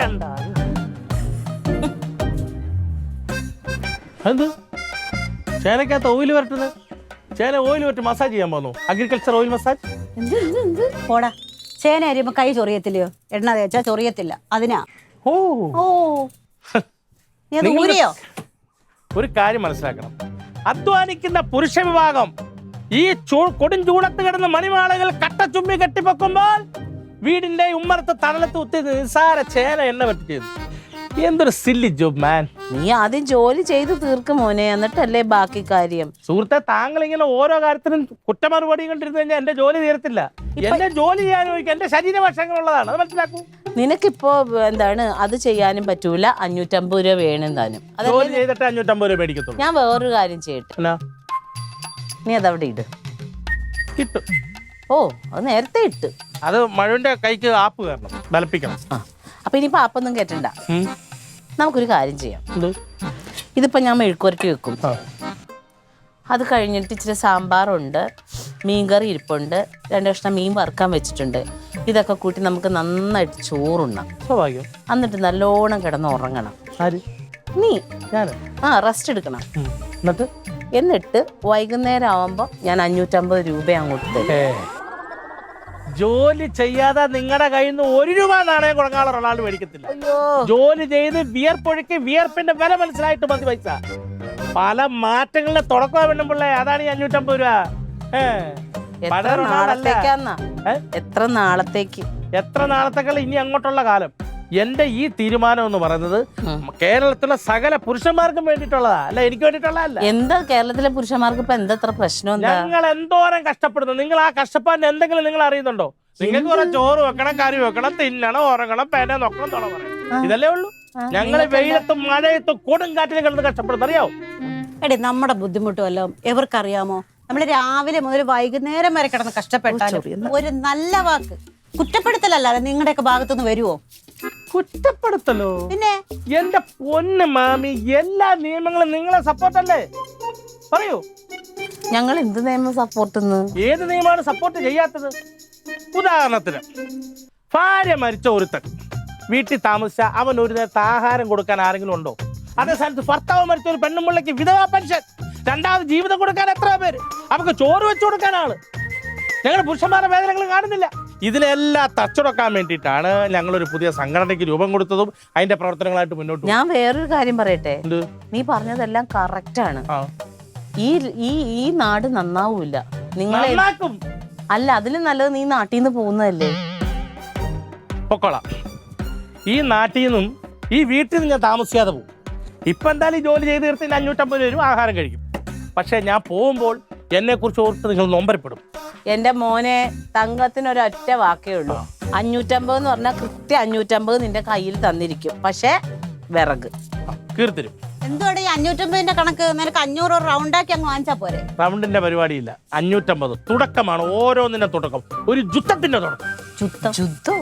എന്താ എന്ത് ചേനക്കകത്ത് ഓയിൽ വരട്ടുന്നത്? ചേന ഓയിൽ വരട്ട് മസാജ് ചെയ്യാൻ പോകുന്നു. Agriculture oil massage. പോടാ, ചേന അരിയുമ്പോ കൈ ചൊറിയത്തില്ലയോ? എണ്ണ തേച്ചാ ചൊറിയത്തില്ല, അതിനാ. ഓ ഓ നീ അത് ഊരിയോ? ഒരു കാര്യം മനസ്സിലാക്കണം, അധ്വാനിക്കുന്ന പുരുഷ വിഭാഗം ഈ കൊടും ചൂടത്ത് കിടന്ന് മണിമാളകൾ കട്ടച്ചുമ്മി കെട്ടിപ്പൊക്കുമ്പോൾ വീടിന്റെ ഉമ്മറത്ത് തണലത്ത് കുത്തി നിസ്സാര ചേന എണ്ണ പറ്റിച്ചത്. എന്തൊരു സില്ലി ജോബ് മാൻ. നീ ആദ്യം ജോലി ചെയ്ത് തീർക്കും മോനെ, എന്നിട്ടല്ലേ ബാക്കി കാര്യം. സുഹൃത്തെ, താങ്കൾ ഇങ്ങനെ ഓരോ കാര്യത്തിനും കുറ്റമറുപടി കണ്ടിരുന്നു കഴിഞ്ഞാൽ എന്റെ ജോലി തീരത്തില്ല. എന്റെ ജോലി ചെയ്യാൻ ചോദിക്കും, എന്റെ ശരീരവശങ്ങളുള്ളതാണ്, അത് മനസ്സിലാക്കൂ. നിനക്കിപ്പോ എന്താണ് അത് ചെയ്യാനും പറ്റൂല, 550 രൂപ വേണം താനും. ജോലി ചെയ്തിട്ട് 550 രൂപ മേടിക്കത്തുള്ളൂ. ഞാൻ വേറൊരു കാര്യം ചെയ്യട്ടെ, നീ അതവിടെ ഇട്. കിട്ടും. ഓ, അത് നേരത്തെ ഇട്ട്. അത് മഴന്റെ കൈക്ക് ആപ്പ് കയറണം, ബലപ്പിക്കണം. അപ്പൊ ഇനിയിപ്പോ ആപ്പൊന്നും കേട്ടണ്ട. നമുക്കൊരു കാര്യം ചെയ്യാം. ഇതിപ്പോ ഞാൻ മെഴുക്കുരട്ടി വെക്കും. അത് കഴിഞ്ഞിട്ട് ഇച്ചിരി സാമ്പാറുണ്ട്, മീൻകറി ഇരിപ്പുണ്ട്, 2 കഷ്ണം മീൻ വറുക്കാൻ വെച്ചിട്ടുണ്ട്. ഇതൊക്കെ കൂട്ടി നമുക്ക് നന്നായിട്ട് ചോറുണ്ണാം. സ്വാഭാവികം. എന്നിട്ട് നല്ലോണം കിടന്ന് ഉറങ്ങണം. നീ റെസ്റ്റ് എടുക്കണം. എന്നിട്ട് വൈകുന്നേരം ആവുമ്പോ ഞാൻ 550 രൂപ അങ്ങോട്ട് തരും. ജോലി ചെയ്യാതെ നിങ്ങളുടെ കയ്യിൽ നിന്ന് 1 രൂപ നാണയം കൊടുക്കാനുള്ള ഒരാൾ മേടിക്കത്തില്ല. ജോലി ചെയ്ത് വിയർപ്പൊഴുക്കി വിയർപ്പിന്റെ വില മനസ്സിലായിട്ട് മതി പൈസ. പല മാറ്റങ്ങളുടെ തുടക്കം വേണ്ടുമ്പോഴേ അതാണ് ഈ 550 രൂപ. എത്ര നാളത്തേക്കുള്ള ഇനി അങ്ങോട്ടുള്ള കാലം. എന്റെ ഈ തീരുമാനം എന്ന് പറയുന്നത് കേരളത്തിലെ സകല പുരുഷന്മാർക്കും വേണ്ടിയിട്ടുള്ളതാ, അല്ല എനിക്ക് വേണ്ടിയിട്ടുള്ളതല്ല. എന്താ കേരളത്തിലെ പുരുഷന്മാർക്ക് ഇപ്പൊ എന്താ പ്രശ്നം? ഞങ്ങൾ എന്തോരം കഷ്ടപ്പെടുന്നു. നിങ്ങൾ ആ കഷ്ടപ്പാടിന് എന്തെങ്കിലും നിങ്ങൾ അറിയുന്നുണ്ടോ? നിങ്ങൾക്ക് കുറെ ചോറ് വെക്കണം, കറി വെക്കണം, തിന്നണം, ഉറങ്ങണം, പേന നോക്കണം, തുണ പറയണം, ഇതല്ലേ ഉള്ളൂ. ഞങ്ങള് വെയിലത്തും മഴയത്തും കൊടുങ്കാറ്റിൽ കിടന്ന് കഷ്ടപ്പെടുന്നു, അറിയാവോ? എടി, നമ്മുടെ ബുദ്ധിമുട്ടുമല്ലോ എവർക്കറിയാമോ? നമ്മള് രാവിലെ മുതൽ വൈകുന്നേരം വരെ കിടന്ന് കഷ്ടപ്പെട്ടാലും ഒരു നല്ല വാക്ക് കുറ്റപ്പെടുത്തലല്ലാതെ നിങ്ങളുടെയൊക്കെ ഭാഗത്തുനിന്ന് വരുവോ? കുറ്റപ്പെടുത്തലോ? പിന്നെ എന്റെ പൊന്ന് മാമി, എല്ലാ നിയമങ്ങളും നിങ്ങളെ സപ്പോർട്ടല്ലേ? പറയൂ, ഞങ്ങൾ എന്ത് നിയമം സപ്പോർട്ട്? ഏത് നിയമമാണ് സപ്പോർട്ട് ചെയ്യാത്തത്? ഉദാഹരണത്തിന്, ഭാര്യ മരിച്ച ഒരുത്തൻ വീട്ടിൽ താമസിച്ച അവൻ ഒരു നേരത്തെ ആഹാരം കൊടുക്കാൻ ആരെങ്കിലും ഉണ്ടോ? അതേ സ്ഥാനത്ത് ഭർത്താവ് മരിച്ച ഒരു പെണ്ണുമ്പിള്ളക്ക് വിധവാ പെൻഷൻ, രണ്ടാമത് ജീവിതം കൊടുക്കാൻ എത്ര പേര്? അവർക്ക് ചോറ് വെച്ചു കൊടുക്കാൻ ആള്. ഞങ്ങളുടെ പുരുഷന്മാരുടെ വേദനകൾ കാണുന്നില്ല. ഇതിനെല്ലാം തച്ചുടക്കാൻ വേണ്ടിയിട്ടാണ് ഞങ്ങളൊരു പുതിയ സംഘടനയ്ക്ക് രൂപം കൊടുത്തതും അതിന്റെ പ്രവർത്തനങ്ങളായിട്ട് മുന്നോട്ട്. ഞാൻ വേറൊരു കാര്യം പറയട്ടെ, നീ പറഞ്ഞതെല്ലാം കറക്റ്റാണ്. ഈ നാട് നന്നാവൂല. നിങ്ങളെ അല്ല, അതിലും നല്ലത് നീ നാട്ടിൽ നിന്ന് പോകുന്നതല്ലേ. പൊക്കോളാം. ഈ നാട്ടിൽ നിന്നും ഈ വീട്ടിൽ നിന്ന് ഞാൻ താമസിക്കാതെ പോകും. ഇപ്പൊ എന്തായാലും ഈ ജോലി ചെയ്ത് തീർത്ത് 550 രൂപ ആഹാരം കഴിക്കും. പക്ഷെ ഞാൻ പോകുമ്പോൾ എന്നെ കുറിച്ച് ഓർത്ത് നിങ്ങൾ നൊമ്പരപ്പെടും. എന്റെ മോനെ, തങ്കത്തിനൊരൊറ്റ വാക്കേ ഉള്ളൂ. 550 എന്ന് പറഞ്ഞാൽ കൃത്യം 550 നിന്റെ കയ്യിൽ തന്നിരിക്കും. പക്ഷെ വിറക് കീർത്തിരും. എന്തുവാടെ ഈ 550 കണക്ക്? നിനക്ക് 500 റൗണ്ടാക്കി അങ്ങ് വാങ്ങിച്ചാ പോരെ? റൗണ്ടിന്റെ പരിപാടിയില്ല. 550 തുടക്കമാണ്. ഓരോന്നിന്റെ തുടക്കം ഒരു യുദ്ധത്തിന്റെ തുടക്കം. യുദ്ധം